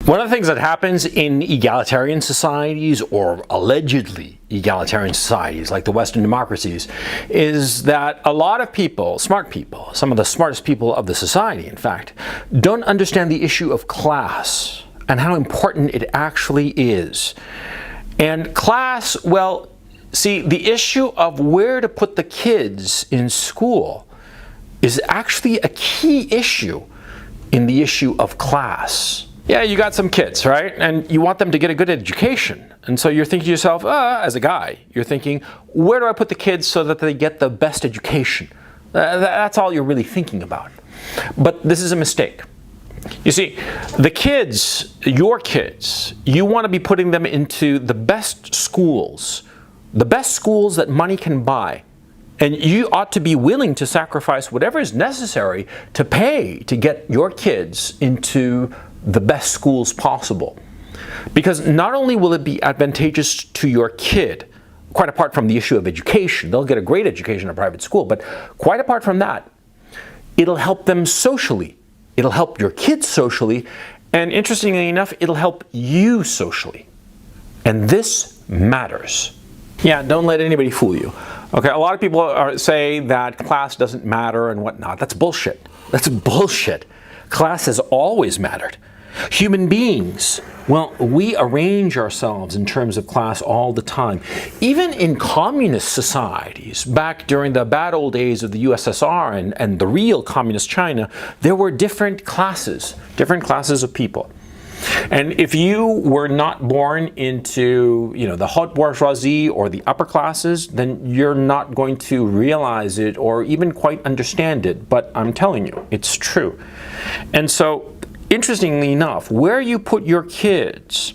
One of the things that happens in egalitarian societies, or allegedly egalitarian societies like the Western democracies, is that a lot of people, smart people, some of the smartest people of the society, in fact, don't understand the issue of class and how important it actually is. And class, well, see, the issue of where to put the kids in school is actually a key issue in the issue of class. Yeah, you got some kids, right? And you want them to get a good education. And so you're thinking to yourself, as a guy, you're thinking, where do I put the kids so that they get the best education? That's all you're really thinking about. But this is a mistake. You see, the kids, your kids, you want to be putting them into the best schools that money can buy. And you ought to be willing to sacrifice whatever is necessary to pay to get your kids into the best schools possible. Because not only will it be advantageous to your kid, quite apart from the issue of education, they'll get a great education in a private school, but quite apart from that, it'll help them socially. It'll help your kids socially, and interestingly enough, it'll help you socially. And this matters. Yeah, don't let anybody fool you. Okay, a lot of people say that class doesn't matter and whatnot. That's bullshit. That's bullshit. Class has always mattered. Human beings, well, we arrange ourselves in terms of class all the time. Even in communist societies, back during the bad old days of the USSR and the real communist China, there were different classes of people. And if you were not born into, the haute bourgeoisie or the upper classes, then you're not going to realize it or even quite understand it. But I'm telling you, it's true. And so, interestingly enough, where you put your kids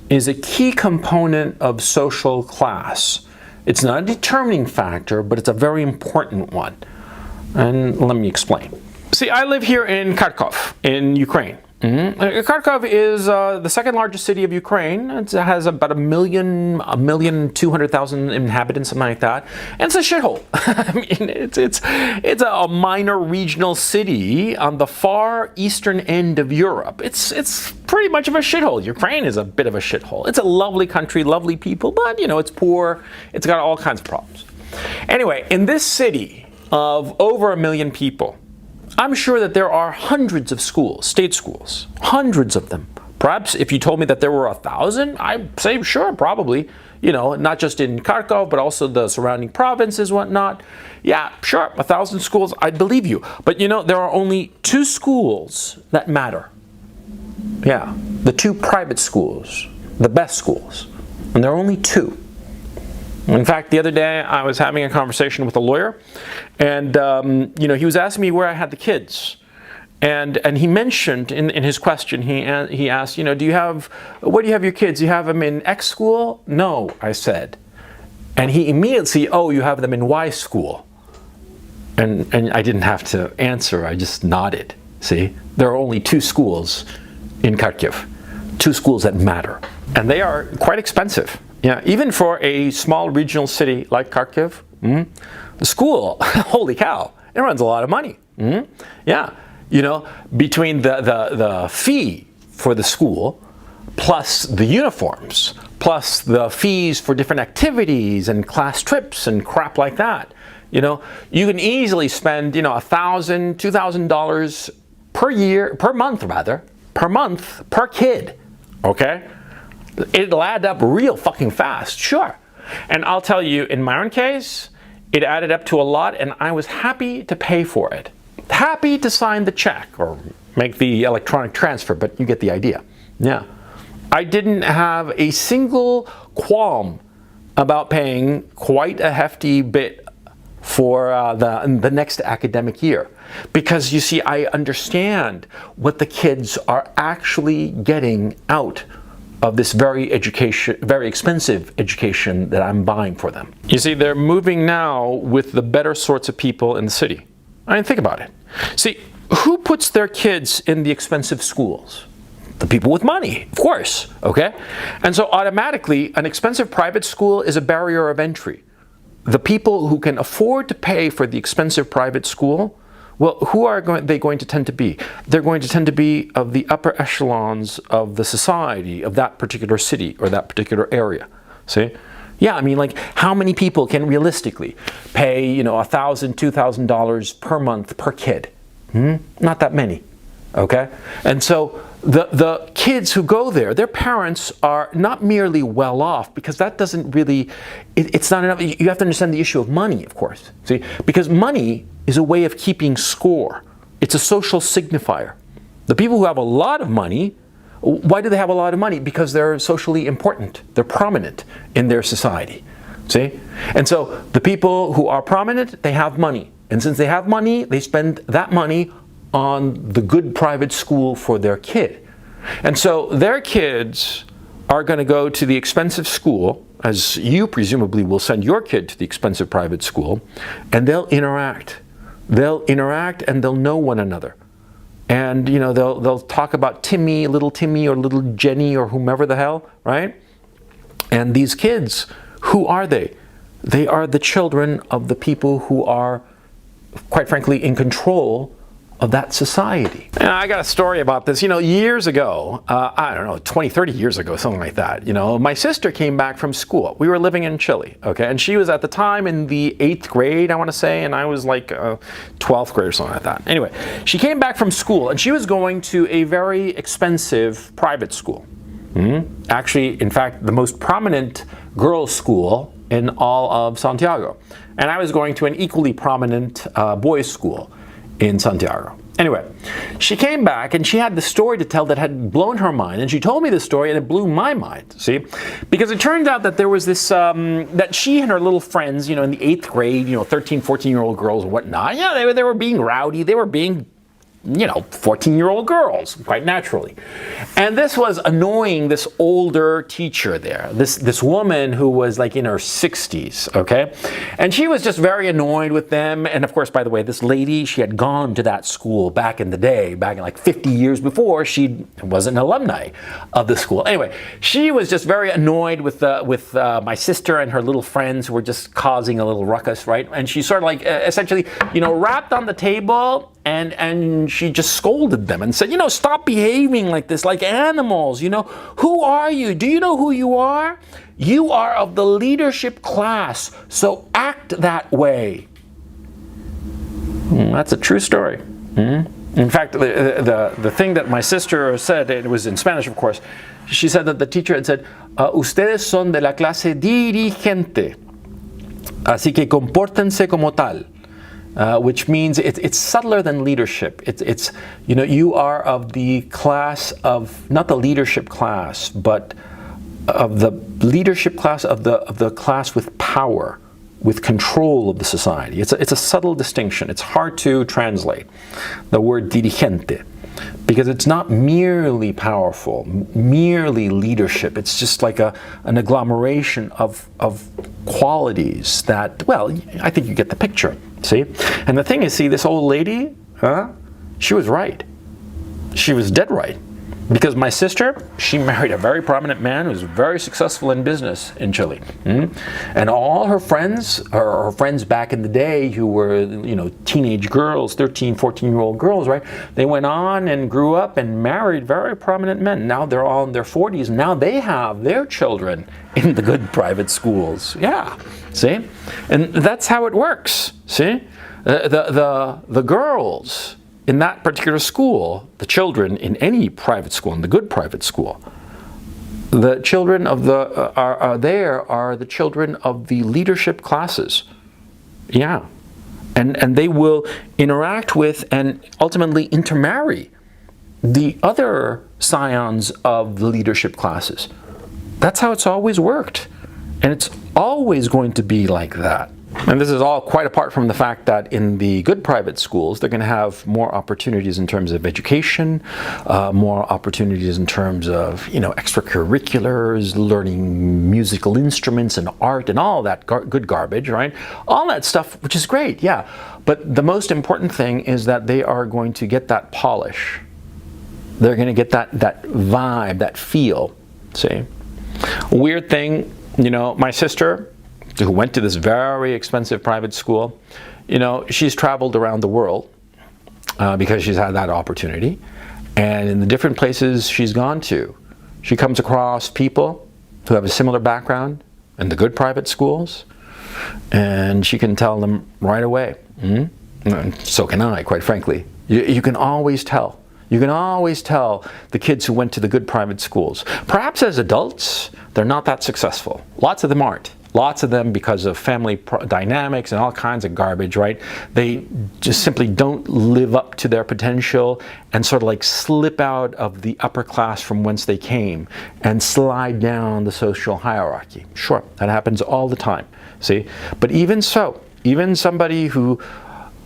is a key component of social class. It's not a determining factor, but it's a very important one. And let me explain. See, I live here in Kharkov, in Ukraine. Kharkov is the second largest city of Ukraine. It has about 1,200,000 inhabitants, something like that. And it's a shithole. I mean, it's a minor regional city on the far eastern end of Europe. It's pretty much of a shithole. Ukraine is a bit of a shithole. It's a lovely country, lovely people, but it's poor. It's got all kinds of problems. Anyway, in this city of over 1 million people, I'm sure that there are hundreds of schools, state schools, hundreds of them. Perhaps if you told me that there were 1,000, I'd say sure, probably. Not just in Kharkov, but also the surrounding provinces, whatnot. Yeah, sure, 1,000 schools, I'd believe you. But there are only 2 schools that matter. Yeah, the 2 private schools, the best schools. And there are only 2. In fact, the other day I was having a conversation with a lawyer, and he was asking me where I had the kids, and he mentioned in his question, he asked, where do you have your kids? You have them in X school? No, I said, and he immediately said, oh, you have them in Y school, and I didn't have to answer. I just nodded. See, there are only 2 schools in Kharkiv, 2 schools that matter, and they are quite expensive. Yeah, even for a small regional city like Kharkiv, the school, holy cow, it runs a lot of money. Yeah, between the fee for the school, plus the uniforms, plus the fees for different activities and class trips and crap like that, you can easily spend, $1,000, $2,000 per month per kid, okay? It'll add up real fucking fast, sure. And I'll tell you, in my own case, it added up to a lot, and I was happy to pay for it. Happy to sign the check or make the electronic transfer, but you get the idea. Yeah. I didn't have a single qualm about paying quite a hefty bit for the next academic year. Because, you see, I understand what the kids are actually getting out of this very expensive education that I'm buying for them. You see, they're moving now with the better sorts of people in the city. I mean, think about it. See, who puts their kids in the expensive schools? The people with money, of course, okay? And so automatically, an expensive private school is a barrier of entry. The people who can afford to pay for the expensive private school, Well, who are they going to tend to be? They're going to tend to be of the upper echelons of the society of that particular city or that particular area. See? Yeah, I mean, like, how many people can realistically pay, $1,000, $2,000 per month per kid? Not that many. Okay? And so the kids who go there, their parents are not merely well off, because that doesn't really, it's not enough. You have to understand the issue of money, of course. See? Because money is a way of keeping score. It's a social signifier. The people who have a lot of money, why do they have a lot of money? Because they're socially important. They're prominent in their society. See? And so the people who are prominent, they have money. And since they have money, they spend that money on the good private school for their kid. And so their kids are going to go to the expensive school, as you presumably will send your kid to the expensive private school, and they'll interact. They'll interact and they'll know one another. And they'll talk about Timmy, little Timmy, or little Jenny, or whomever the hell, right? And these kids, who are they? They are the children of the people who are, quite frankly, in control of that society. And I got a story about this. Years ago, I don't know, 20, 30 years ago, something like that, my sister came back from school. We were living in Chile, okay? And she was at the time in the 8th grade, I want to say, and I was like 12th grade or something like that. Anyway, she came back from school, and she was going to a very expensive private school. Actually, in fact, the most prominent girls' school in all of Santiago. And I was going to an equally prominent boys' school in Santiago. Anyway, she came back and she had the story to tell that had blown her mind, and she told me the story and it blew my mind, see? Because it turned out that there was this, that she and her little friends, in the 8th grade, 13, 14-year-old girls and whatnot, they were being rowdy, they were being 14-year-old girls, quite naturally. And this was annoying this older teacher there, this woman who was like in her 60s, okay? And she was just very annoyed with them. And of course, by the way, this lady, she had gone to that school back in the day, back in like 50 years before. She was an alumni of the school. Anyway, she was just very annoyed with my sister and her little friends who were just causing a little ruckus, right? And she sort of like essentially, rapped on the table and she just scolded them and said, stop behaving like this, like animals. Who are you? Do you know who you are? You are of the leadership class, so act that way. That's a true story. In fact, the thing that my sister said, it was in Spanish, of course, she said that the teacher had said, ustedes son de la clase dirigente, así que compórtense como tal. Which means it's subtler than leadership. It's you are of the class of, not the leadership class, but of the leadership class of the class with power, with control of the society. It's a subtle distinction. It's hard to translate the word dirigente, because it's not merely powerful, merely leadership. It's just like an agglomeration of qualities that, well, I think you get the picture, see? And the thing is, see, this old lady, she was right. She was dead right. Because my sister, she married a very prominent man who was very successful in business in Chile. And all her friends, her friends back in the day who were, teenage girls, 13, 14-year-old girls, right? They went on and grew up and married very prominent men. Now they're all in their 40s. Now they have their children in the good private schools. Yeah, see? And that's how it works, see? The girls in that particular school, the children in any private school, in the good private school, the children of are the children of the leadership classes. Yeah. And they will interact with and ultimately intermarry the other scions of the leadership classes. That's how it's always worked. And it's always going to be like that. And this is all quite apart from the fact that in the good private schools, they're going to have more opportunities in terms of education, more opportunities in terms of, extracurriculars, learning musical instruments and art and all that good garbage, right? All that stuff, which is great, yeah. But the most important thing is that they are going to get that polish. They're going to get that vibe, that feel, see? Weird thing, my sister, who went to this very expensive private school, she's traveled around the world, because she's had that opportunity. And in the different places she's gone to, she comes across people who have a similar background in the good private schools, and she can tell them right away. And so can I, quite frankly. You can always tell. You can always tell the kids who went to the good private schools. Perhaps as adults, they're not that successful. Lots of them aren't. Lots of them, because of family dynamics and all kinds of garbage, right? They just simply don't live up to their potential and sort of like slip out of the upper class from whence they came and slide down the social hierarchy. Sure, that happens all the time, see? But even so, even somebody who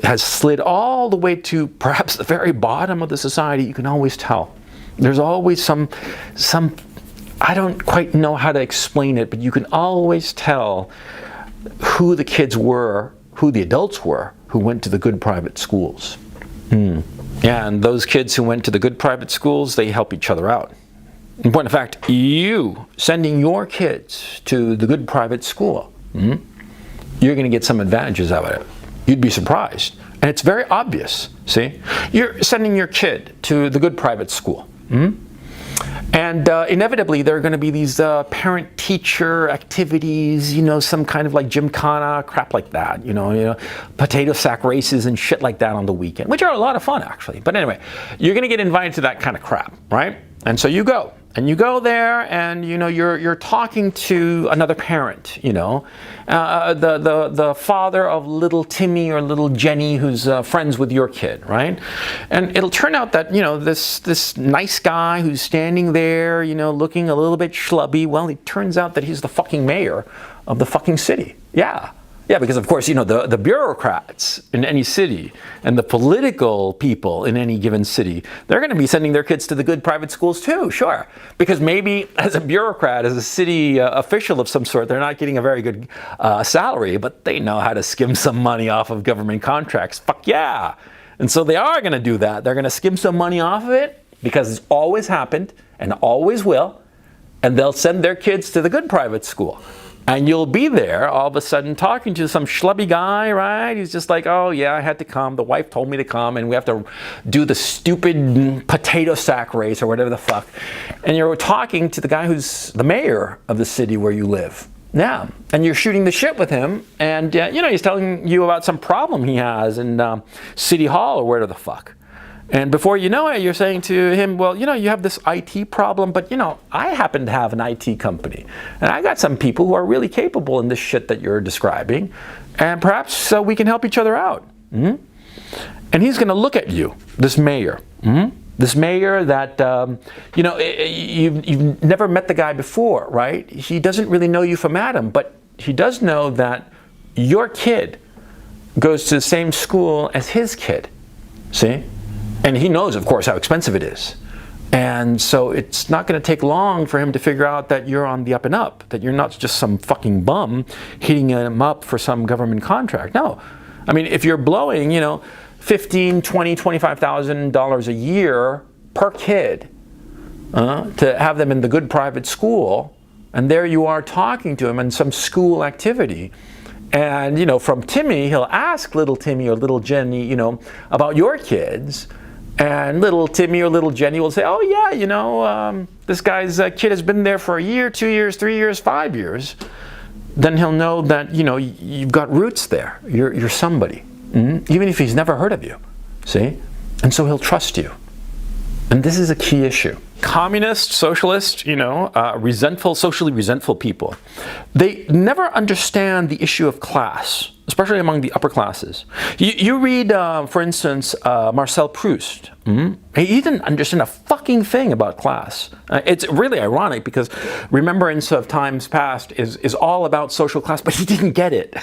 has slid all the way to perhaps the very bottom of the society, you can always tell. There's always some I don't quite know how to explain it, but you can always tell who the kids were, who the adults were, who went to the good private schools. Yeah, and those kids who went to the good private schools, they help each other out. In point of fact, you sending your kids to the good private school, you're going to get some advantages out of it. You'd be surprised. And it's very obvious, see? You're sending your kid to the good private school. And inevitably, there are going to be these parent-teacher activities, some kind of like gymkhana, crap like that, potato sack races and shit like that on the weekend, which are a lot of fun, actually. But anyway, you're going to get invited to that kind of crap, right? And so you go. And you go there, and you're talking to another parent, the father of little Timmy or little Jenny, who's friends with your kid, right? And it'll turn out that this nice guy who's standing there, looking a little bit schlubby. Well, it turns out that he's the fucking mayor of the fucking city. Yeah, because of course, the bureaucrats in any city and the political people in any given city, they're going to be sending their kids to the good private schools too, sure. Because maybe as a bureaucrat, as a city official of some sort, they're not getting a very good salary, but they know how to skim some money off of government contracts. Fuck yeah. And so they are going to do that. They're going to skim some money off of it because it's always happened and always will. And they'll send their kids to the good private school. And you'll be there all of a sudden talking to some schlubby guy, right? He's just like, oh yeah, I had to come. The wife told me to come, and we have to do the stupid potato sack race or whatever the fuck. And you're talking to the guy who's the mayor of the city where you live. Yeah, and you're shooting the shit with him, and he's telling you about some problem he has in City Hall or whatever the fuck. And before you know it, you're saying to him, well, you have this IT problem, but, I happen to have an IT company. And I got some people who are really capable in this shit that you're describing. And perhaps we can help each other out. And he's going to look at you, this mayor. This mayor that, you've never met the guy before, right? He doesn't really know you from Adam, but he does know that your kid goes to the same school as his kid. See? And he knows, of course, how expensive it is. And so it's not going to take long for him to figure out that you're on the up and up, that you're not just some fucking bum hitting him up for some government contract. No. I mean, if you're blowing, $15,000, $20,000, $25,000 a year per kid to have them in the good private school, and there you are talking to him in some school activity, and, from Timmy, he'll ask little Timmy or little Jenny, about your kids. And little Timmy or little Jenny will say, oh yeah, this guy's kid has been there for a year, 2 years, 3 years, 5 years. Then he'll know that, you've got roots there. You're somebody, even if he's never heard of you, see? And so he'll trust you. And this is a key issue. Communist, socialist, socially resentful people, they never understand the issue of class, especially among the upper classes. You read, for instance, Marcel Proust. He didn't understand a fucking thing about class. It's really ironic because Remembrance of Times Past is all about social class, but he didn't get it.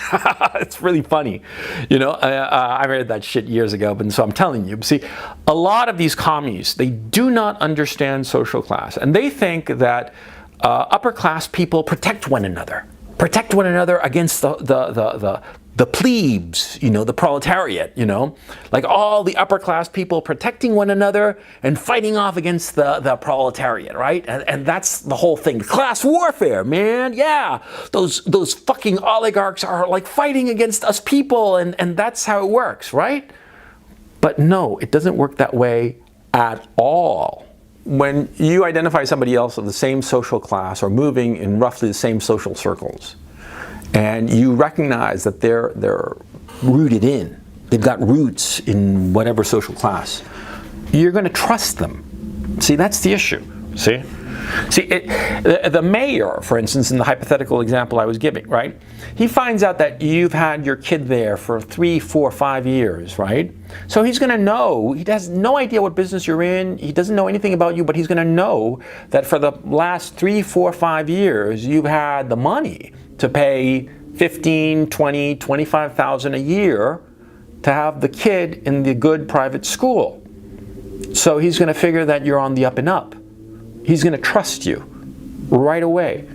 It's really funny. I read that shit years ago, but so I'm telling you. See, a lot of these commies, they do not understand social class, and they think that upper class people protect one another against the plebes, the proletariat, like all the upper class people protecting one another and fighting off against the proletariat, right? And that's the whole thing. Class warfare, man. Yeah. Those fucking oligarchs are like fighting against us people, and that's how it works, right? But no, it doesn't work that way at all. When you identify somebody else of the same social class or moving in roughly the same social circles, and you recognize that they're rooted in, they've got roots in whatever social class, you're going to trust them. See, that's the issue. See, the mayor, for instance, in the hypothetical example I was giving, right? He finds out that you've had your kid there for 3, 4, 5 years, right? So he's going to know, he has no idea what business you're in, he doesn't know anything about you, but he's going to know that for the last 3, 4, 5 years, you've had the money to pay $15,000, $20,000, $25,000 a year to have the kid in the good private school. So he's going to figure that you're on the up and up. He's going to trust you right away.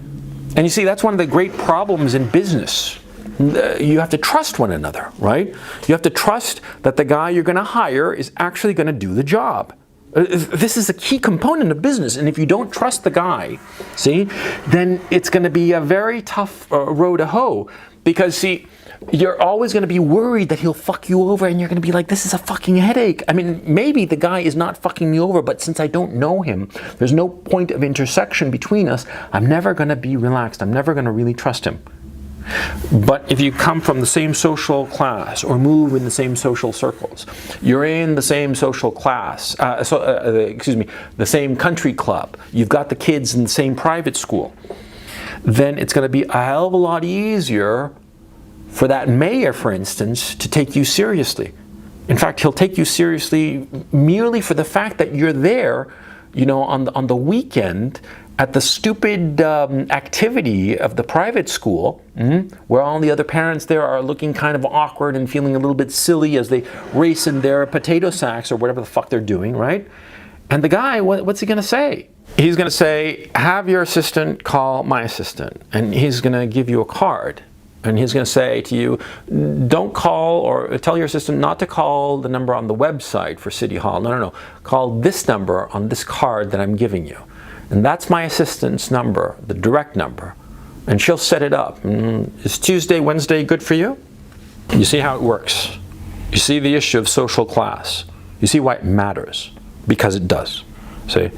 And you see, that's one of the great problems in business. You have to trust one another, right? You have to trust that the guy you're going to hire is actually going to do the job. This is a key component of business. And if you don't trust the guy, see, then it's going to be a very tough row to hoe. Because, see, you're always going to be worried that he'll fuck you over, and you're going to be like, this is a fucking headache. I mean, maybe the guy is not fucking me over, but since I don't know him, there's no point of intersection between us, I'm never going to be relaxed. I'm never going to really trust him. But if you come from the same social class or move in the same social circles, you're in the same social class, the same country club, you've got the kids in the same private school, then it's going to be a hell of a lot easier for that mayor, for instance, to take you seriously. In fact, he'll take you seriously merely for the fact that you're there, on the weekend at the stupid activity of the private school, where all the other parents there are looking kind of awkward and feeling a little bit silly as they race in their potato sacks or whatever the fuck they're doing, right? And the guy, what's he going to say? He's going to say, have your assistant call my assistant, and he's going to give you a card. And he's going to say to you, don't call, or tell your assistant not to call the number on the website for City Hall. No. Call this number on this card that I'm giving you. And that's my assistant's number, the direct number. And she'll set it up. Is Tuesday, Wednesday good for you? You see how it works. You see the issue of social class. You see why it matters. Because it does. See?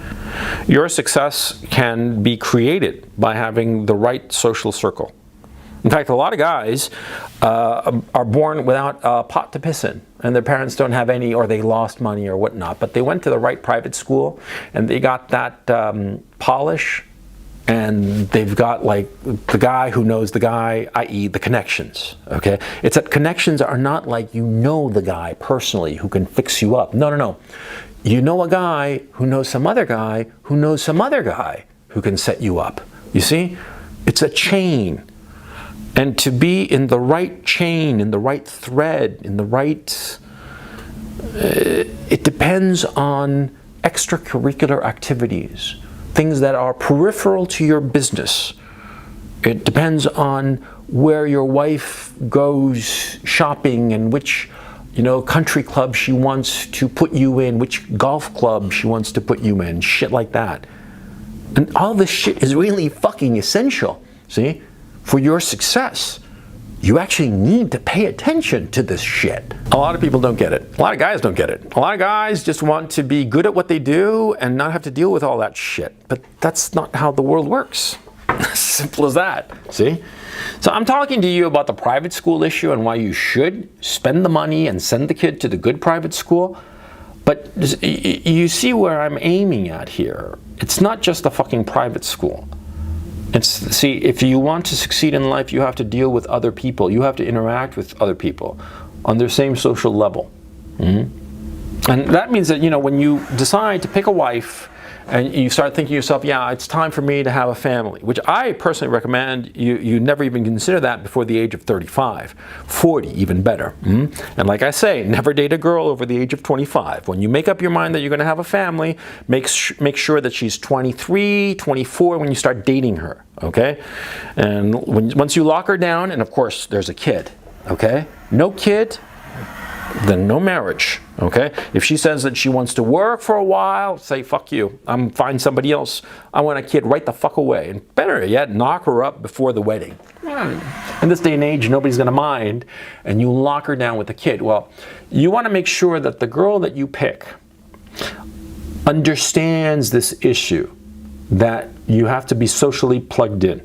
Your success can be created by having the right social circle. In fact, a lot of guys are born without a pot to piss in, and their parents don't have any, or they lost money or whatnot, but they went to the right private school, and they got that polish, and they've got like the guy who knows the guy, i.e. the connections, okay? It's that connections are not like you know the guy personally who can fix you up. No. You know a guy who knows some other guy who knows some other guy who can set you up. You see? It's a chain. And to be in the right chain, in the right thread, in the right... it depends on extracurricular activities, things that are peripheral to your business. It depends on where your wife goes shopping and which, country club she wants to put you in, which golf club she wants to put you in, shit like that. And all this shit is really fucking essential, see? For your success, you actually need to pay attention to this shit. A lot of people don't get it. A lot of guys don't get it. A lot of guys just want to be good at what they do and not have to deal with all that shit. But that's not how the world works. Simple as that, see? So I'm talking to you about the private school issue and why you should spend the money and send the kid to the good private school. But you see where I'm aiming at here. It's not just a fucking private school. See, if you want to succeed in life, you have to deal with other people. You have to interact with other people on their same social level. And that means that, when you decide to pick a wife and you start thinking to yourself, yeah, it's time for me to have a family, which I personally recommend you never even consider that before the age of 35, 40, even better. And like I say, never date a girl over the age of 25. When you make up your mind that you're going to have a family, make sure that she's 23, 24 when you start dating her, okay? And once you lock her down, and of course, there's a kid, okay? No kid, then no marriage, okay? If she says that she wants to work for a while, say, fuck you, I'm find somebody else. I want a kid right the fuck away. And better yet, knock her up before the wedding. In this day and age, nobody's gonna mind, and you lock her down with a kid. Well, you wanna make sure that the girl that you pick understands this issue, that you have to be socially plugged in,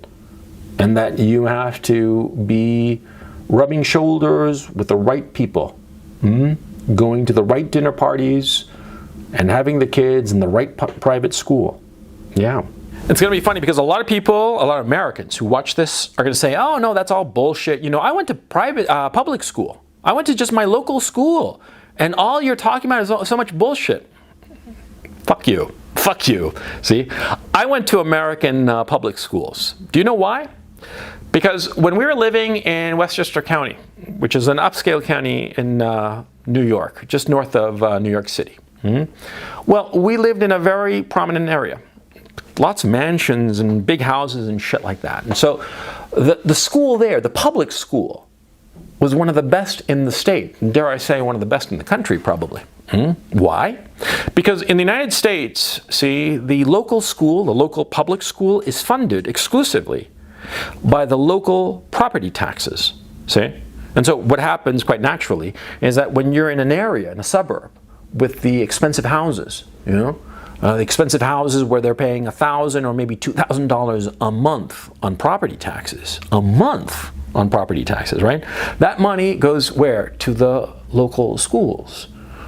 and that you have to be rubbing shoulders with the right people, going to the right dinner parties, and having the kids in the right private school. Yeah. It's going to be funny because a lot of people, a lot of Americans who watch this are going to say, oh no, that's all bullshit. You know, I went to public school. I went to just my local school. And all you're talking about is so much bullshit. Fuck you. Fuck you. See, I went to American public schools. Do you know why? Because when we were living in Westchester County, which is an upscale county in New York, just north of New York City, well, we lived in a very prominent area. Lots of mansions and big houses and shit like that. And so the school there, the public school, was one of the best in the state. And dare I say, one of the best in the country, probably. Why? Because in the United States, see, the local school, the local public school, is funded exclusively by the local property taxes, see? And so what happens quite naturally is that when you're in an area, in a suburb, with the expensive houses, you know, the expensive houses where they're paying $1,000 or maybe $2,000 a month on property taxes, a month on property taxes, right? That money goes where? To the local schools.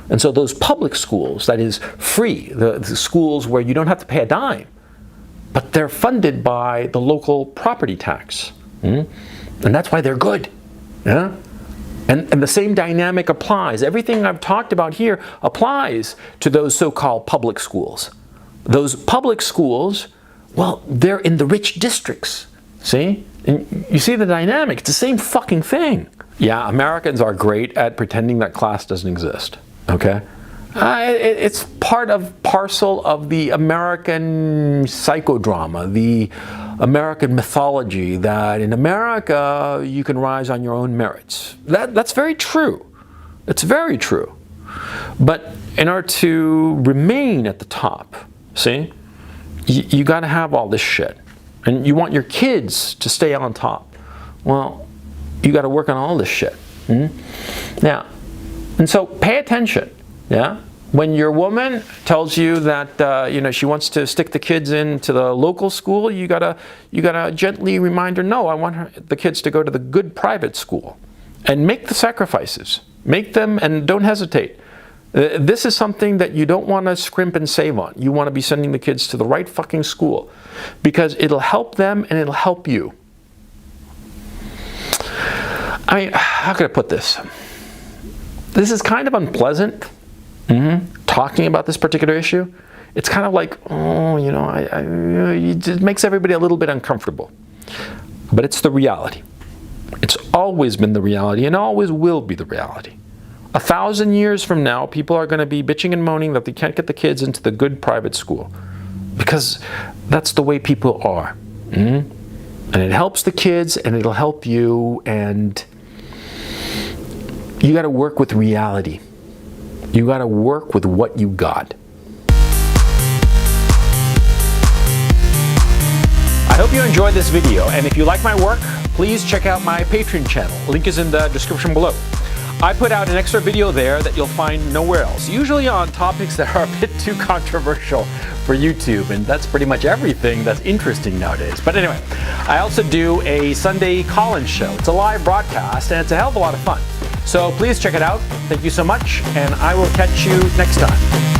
And so those public schools, that is free, the schools where you don't have to pay a dime, but they're funded by the local property tax. And that's why they're good. Yeah? And the same dynamic applies. Everything I've talked about here applies to those so-called public schools. Those public schools, well, they're in the rich districts. See? And you see the dynamic. It's the same fucking thing. Yeah, Americans are great at pretending that class doesn't exist. Okay? It's parcel of the American psychodrama, the American mythology, that in America you can rise on your own merits. That's very true. It's very true. But in order to remain at the top, see, you got to have all this shit. And you want your kids to stay on top. Well, you got to work on all this shit. Now, and so pay attention. Yeah? When your woman tells you that you know, she wants to stick the kids into the local school, you gotta gently remind her, no, I want the kids to go to the good private school, and make the sacrifices, make them, and don't hesitate. This is something that you don't want to scrimp and save on. You want to be sending the kids to the right fucking school, because it'll help them and it'll help you. I mean, how could I put this? This is kind of unpleasant. Talking about this particular issue, it's kind of like, oh, you know, it makes everybody a little bit uncomfortable. But it's the reality. It's always been the reality and always will be the reality. 1,000 years from now, people are going to be bitching and moaning that they can't get the kids into the good private school, because that's the way people are. And it helps the kids and it'll help you, and you got to work with reality. You got to work with what you got. I hope you enjoyed this video, and if you like my work, please check out my Patreon channel. Link is in the description below. I put out an extra video there that you'll find nowhere else, usually on topics that are a bit too controversial for YouTube, and that's pretty much everything that's interesting nowadays. But anyway, I also do a Sunday call-in show. It's a live broadcast, and it's a hell of a lot of fun. So please check it out. Thank you so much, and I will catch you next time.